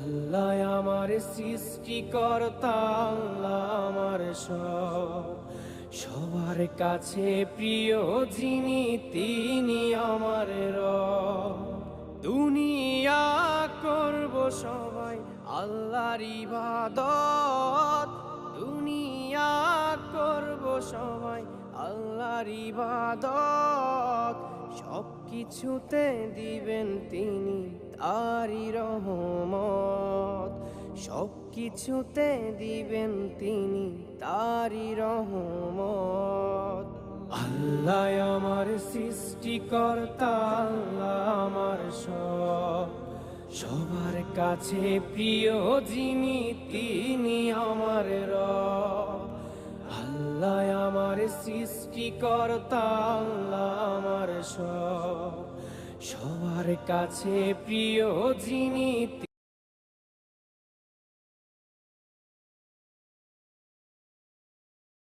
আল্লাহ আমার সৃষ্টিকর্তা, আল্লাহ আমার সব, সবার কাছে প্রিয় যিনি তিনি আমার রব। দুনিয়া করব সবাই আল্লাহর ইবাদত, দুনিয়া করব সবাই আল্লাহর ইবাদত, সব কিছুতে দিবেন তিনি তারি রহমত, সব কিছুতে দিবেন তিনি তারি রহমত। আল্লাহ আমার সৃষ্টিকর্তা, আল্লাহ আমার সব, সবার কাছে প্রিয় যিনি তিনি আমার রব। আল্লাহ আমার সৃষ্টিকর্তা, আল্লাহ আমার সব, সবার কাছে প্রিয় যিনি